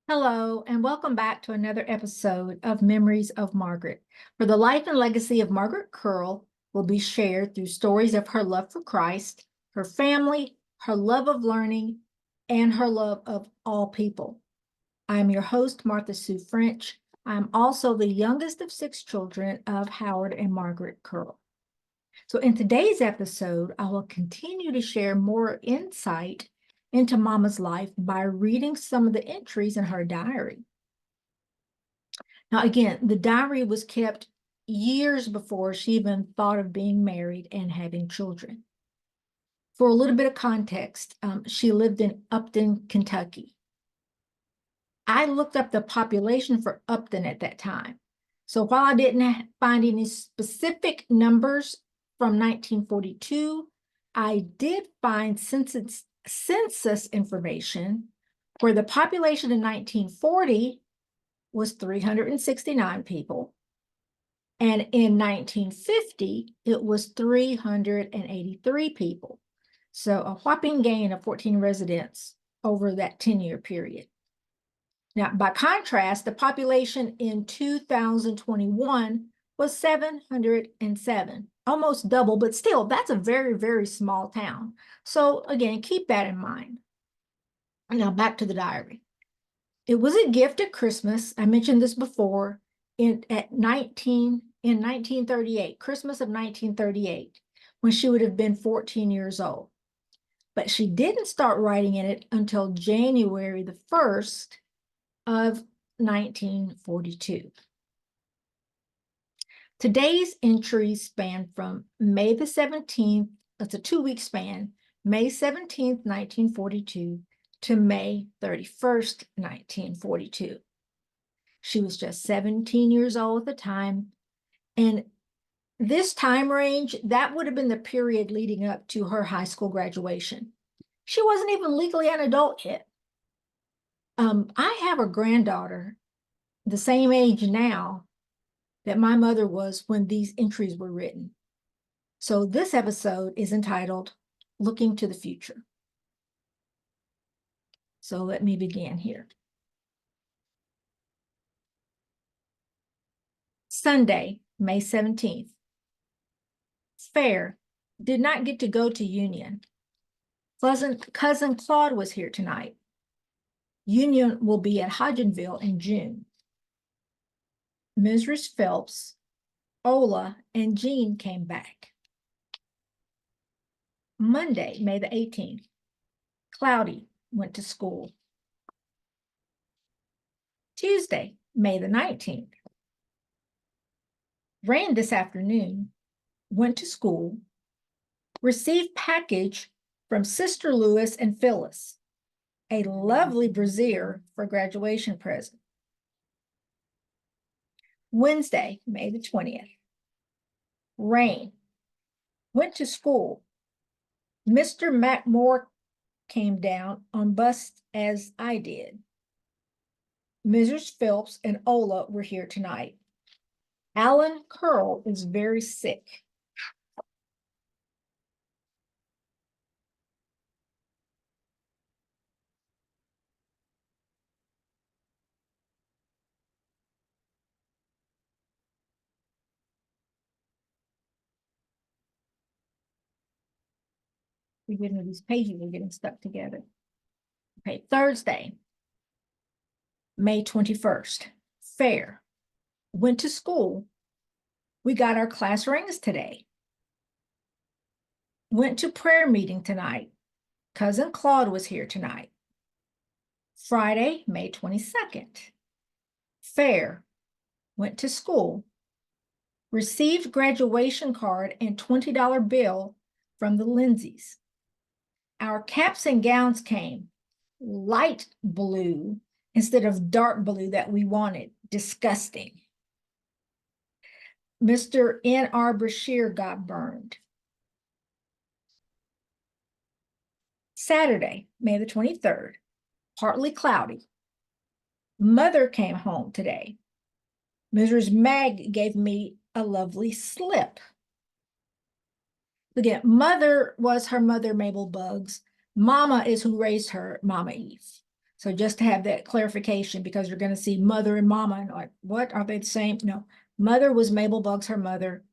Hello, and welcome back to another episode of Memories of Margaret, where the life and legacy of Margaret Curl will be shared through stories of her love for Christ, her family, her love of learning, and her love of all people. I am your host, Martha Sue French. I am also the youngest of 6 children of Howard and Margaret Curl. So in today's episode, I will continue to share more insight into Mama's life by reading some of the entries in her diary. Now, again, the diary was kept years before she even thought of being married and having children. For a little bit of context, she lived in Upton, Kentucky. I looked up the population for Upton at that time. So while I didn't find any specific numbers from 1942, I did find census information where the population in 1940 was 369 people. And in 1950, it was 383 people. So a whopping gain of 14 residents over that 10-year period. Now, by contrast, the population in 2021 was 707, almost double, but still, that's a very, very small town. So again, keep that in mind. Now back to the diary. It was a gift at Christmas. I mentioned this before in 1938, Christmas of 1938, when she would have been 14 years old. But she didn't start writing in it until January the 1st of 1942. Today's entries span from May the 17th, that's a 2-week span, May 17th, 1942 to May 31st, 1942. She was just 17 years old at the time. And this time range, that would have been the period leading up to her high school graduation. She wasn't even legally an adult yet. I have a granddaughter the same age now that my mother was when these entries were written. So this episode is entitled Looking to the Future. So let me begin here. Sunday, May 17th. Fair. Did not get to go to Union. Cousin Claude was here tonight. Union will be at Hodgenville in June. Mrs. Phelps, Ola, and Jean came back. Monday, May the 18th. Cloudy went to school. Tuesday, May the 19th. Ran this afternoon, went to school, received package from Sister Lewis and Phyllis, a lovely brassiere for graduation present. Wednesday, May the 20th. Rain, went to school. Mr. Macmore came down on bus as I did. Mrs. Phelps and Ola were here tonight. Alan Curl is very sick. We're getting these pages are getting stuck together. Okay, Thursday, May 21st. Fair. Went to school. We got our class rings today. Went to prayer meeting tonight. Cousin Claude was here tonight. Friday, May 22nd. Fair. Went to school. Received graduation card and $20 bill from the Lindsays. Our caps and gowns came light blue instead of dark blue that we wanted. Disgusting. Mr. N.R. Brashear got burned. Saturday, May the 23rd, partly cloudy. Mother came home today. Mrs. Mag gave me a lovely slip. Again, mother was her mother, Mabel Buggs. Mama is who raised her, Mama Eve. So just to have that clarification, because you're going to see mother and mama and like, what, are they the same? No, mother was Mabel Buggs, her mother.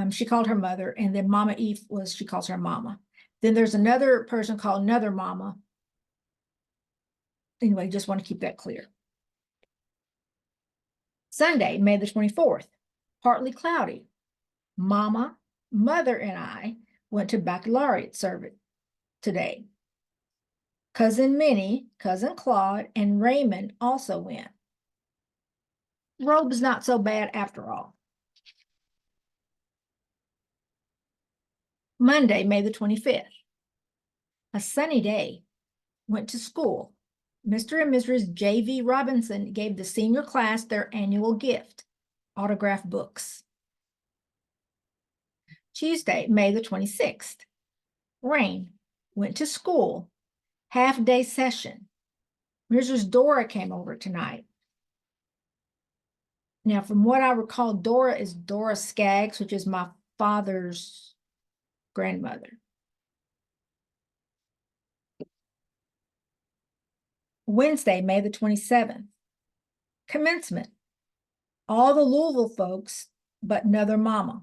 She called her mother, and then Mama Eve she calls her mama. Then there's another person called another mama. Anyway, just want to keep that clear. Sunday, May the 24th, partly cloudy. Mama, mother, and I went to baccalaureate service today. Cousin Minnie, Cousin Claude, and Raymond also went. Robe's not so bad after all. Monday, May the 25th. A sunny day. Went to school. Mr. and Mrs. J.V. Robinson gave the senior class their annual gift, autographed books. Tuesday, May the 26th. Rain. Went to school. Half-day session. Mrs. Dora came over tonight. Now, from what I recall, Dora is Dora Skaggs, which is my father's grandmother. Wednesday, May the 27th. Commencement. All the Louisville folks, but another mama.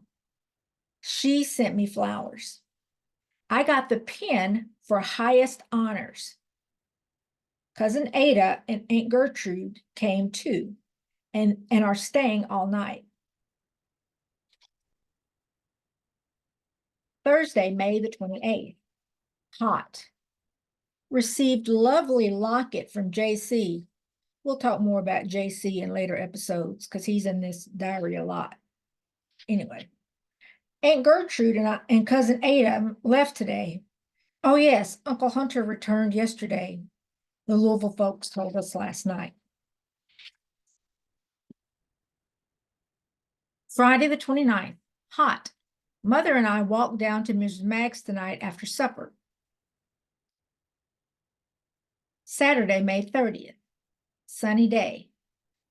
She sent me flowers. I got the pin for highest honors. Cousin Ada and Aunt Gertrude came too, and are staying all night. Thursday, May the 28th. Hot. Received lovely locket from JC. We'll talk more about JC in later episodes because he's in this diary a lot. Anyway, Aunt Gertrude and Cousin Ada left today. Oh yes, Uncle Hunter returned yesterday. The Louisville folks told us last night. Friday the 29th, hot. Mother and I walked down to Mrs. Magg's tonight after supper. Saturday, May 30th, sunny day.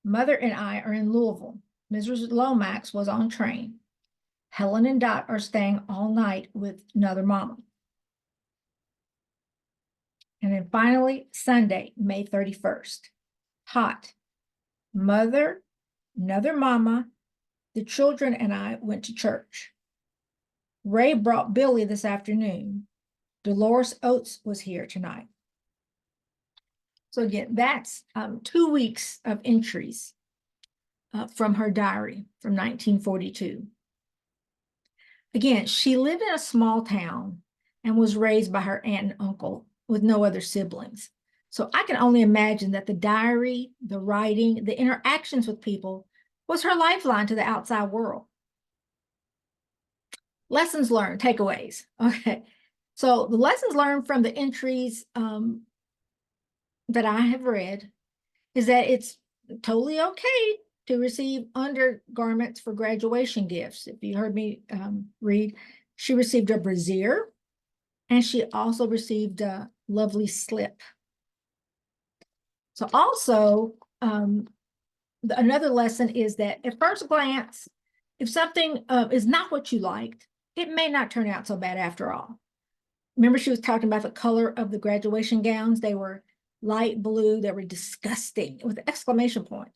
Mother and I are in Louisville. Mrs. Lomax was on train. Helen and Dot are staying all night with another mama. And then finally, Sunday, May 31st, hot. Mother, another mama, the children and I went to church. Ray brought Billy this afternoon. Dolores Oates was here tonight. So again, that's 2 weeks of entries from her diary from 1942. Again, she lived in a small town and was raised by her aunt and uncle with no other siblings. So I can only imagine that the diary, the writing, the interactions with people was her lifeline to the outside world. Lessons learned, takeaways. Okay, so the lessons learned from the entries that I have read is that it's totally okay to receive undergarments for graduation gifts. If you heard me read, she received a brassiere and she also received a lovely slip. So also, another lesson is that at first glance, if something is not what you liked, it may not turn out so bad after all. Remember, she was talking about the color of the graduation gowns. They were light blue. They were disgusting with an exclamation point.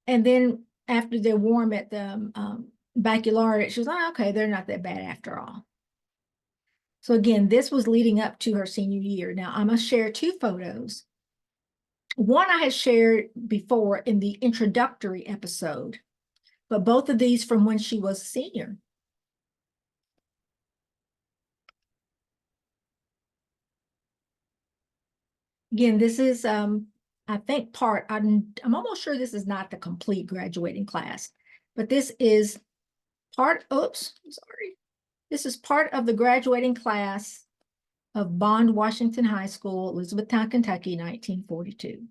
And then after they wore them at the baccalaureate, she was like, oh, okay, they're not that bad after all. So again, this was leading up to her senior year. Now, I'm going to share 2 photos. One I had shared before in the introductory episode, but both of these from when she was a senior. Again, this is, I think I'm almost sure this is not the complete graduating class, but this is This is part of the graduating class of Bond Washington High School, Elizabethtown, Kentucky, 1942.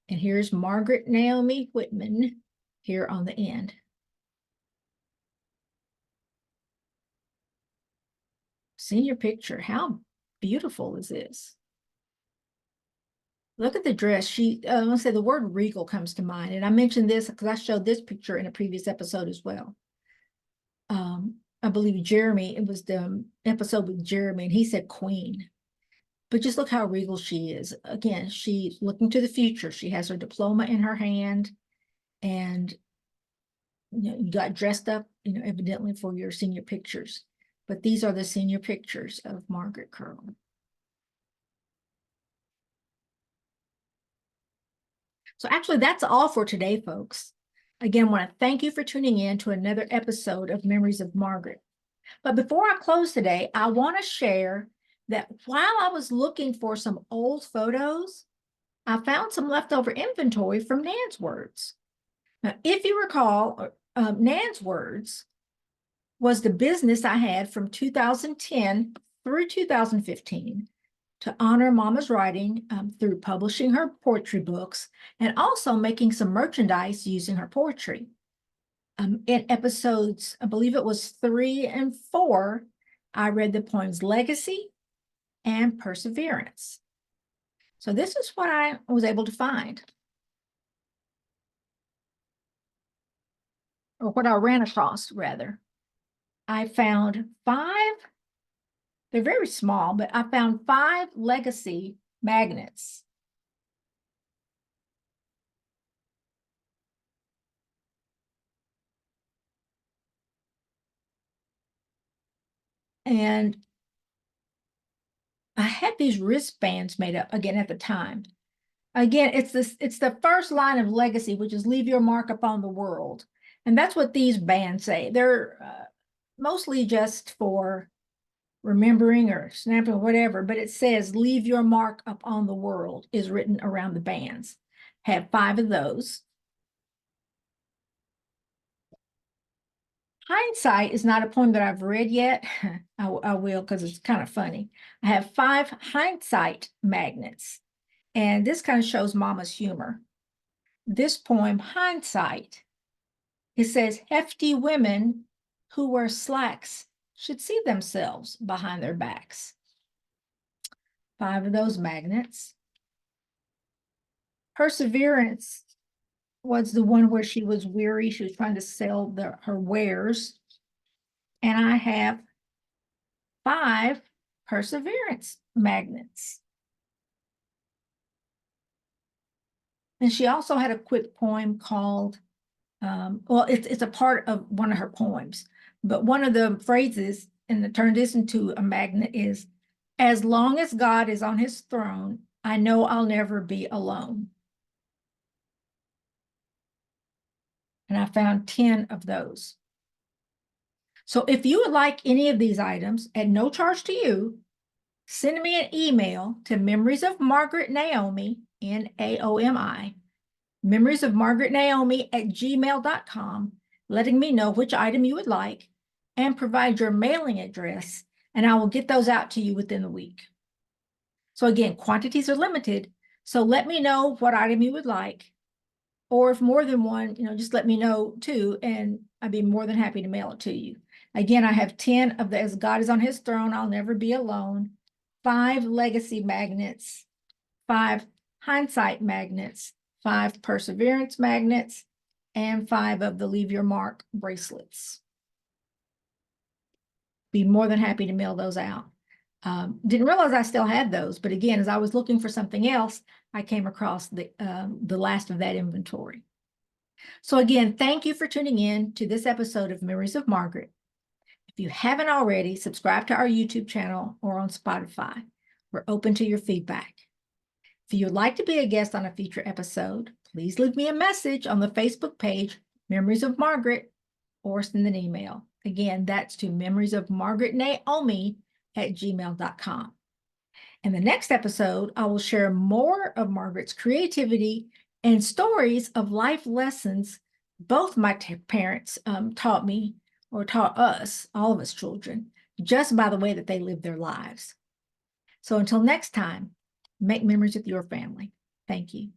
And here's Margaret Naomi Whitman here on the end. Senior picture, how beautiful is this? Look at the dress. Let's say the word regal comes to mind. And I mentioned this because I showed this picture in a previous episode as well. I believe Jeremy, it was the episode with Jeremy, and he said queen. But just look how regal she is. Again, she's looking to the future. She has her diploma in her hand, and you got dressed up, evidently for your senior pictures. But these are the senior pictures of Margaret Curl. So actually, that's all for today, folks. Again, I want to thank you for tuning in to another episode of Memories of Margaret. But before I close today, I want to share that while I was looking for some old photos, I found some leftover inventory from Nan's Words. Now, if you recall, Nan's Words was the business I had from 2010 through 2015 to honor Mama's writing through publishing her poetry books and also making some merchandise using her poetry. In episodes, I believe it was 3 and 4, I read the poems Legacy and Perseverance. So this is what I was able to find, or what I ran across, rather. I found 5, they're very small, but I found 5 Legacy magnets. And I had these wristbands made up again at the time. Again, it's the first line of Legacy, which is leave your mark upon the world. And that's what these bands say. They're mostly just for remembering or snapping or whatever, but it says leave your mark upon the world is written around the bands. Have 5 of those. Hindsight is not a poem that I've read yet. I will, because it's kind of funny. I have 5 hindsight magnets, and this kind of shows Mama's humor. This poem, Hindsight, it says hefty women who wear slacks should see themselves behind their backs. 5 of those magnets. Perseverance was the one where she was weary. She was trying to sell her wares. And I have 5 Perseverance magnets. And she also had a quick poem called, well, it's a part of one of her poems, but one of the phrases, and to turn this into a magnet, is, as long as God is on his throne, I know I'll never be alone. And I found 10 of those. So if you would like any of these items at no charge to you, send me an email to Memories of Margaret Naomi, Naomi, Memories of Margaret Naomi at gmail.com, letting me know which item you would like and provide your mailing address, and I will get those out to you within the week. So again, quantities are limited, so let me know what item you would like, or if more than one, just let me know too, and I'd be more than happy to mail it to you. Again, I have 10 of the As God is on his throne, I'll never be alone, 5 legacy magnets, 5 hindsight magnets, 5 perseverance magnets, and 5 of the Leave Your Mark bracelets. Be more than happy to mail those out. Didn't realize I still had those, but again, as I was looking for something else, I came across the last of that inventory. So again, thank you for tuning in to this episode of Memories of Margaret. If you haven't already, subscribe to our YouTube channel or on Spotify. We're open to your feedback. If you'd like to be a guest on a future episode, please leave me a message on the Facebook page, Memories of Margaret, or send an email. Again, that's to memoriesofmargaretnaomi@gmail.com. In the next episode, I will share more of Margaret's creativity and stories of life lessons both my parents taught me, or taught us, all of us children, just by the way that they live their lives. So until next time, make memories with your family. Thank you.